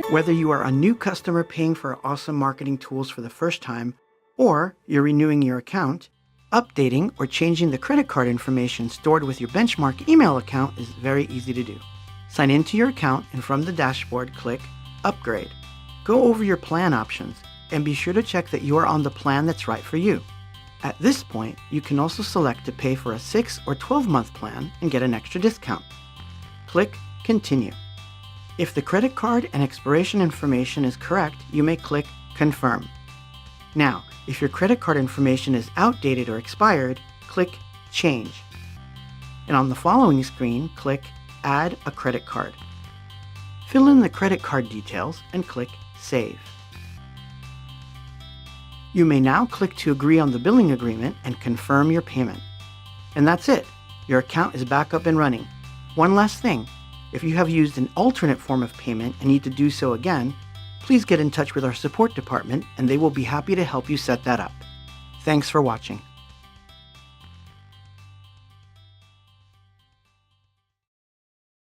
Whether you are a new customer paying for our awesome marketing tools for the first time, or you're renewing your account, updating or changing the credit card information stored with your Benchmark email account is very easy to do. Sign into your account and from the dashboard, click Upgrade. Go over your plan options and be sure to check that you are on the plan that's right for you. At this point, you can also select to pay for a 6 or 12-month plan and get an extra discount. Click Continue. If the credit card and expiration information is correct, you may click Confirm. Now, if your credit card information is outdated or expired, click Change. And on the following screen, click Add a credit card. Fill in the credit card details and click Save. You may now click to agree on the billing agreement and confirm your payment. And that's it. Your account is back up and running. One last thing. If you have used an alternate form of payment and need to do so again, please get in touch with our support department and they will be happy to help you set that up. Thanks for watching.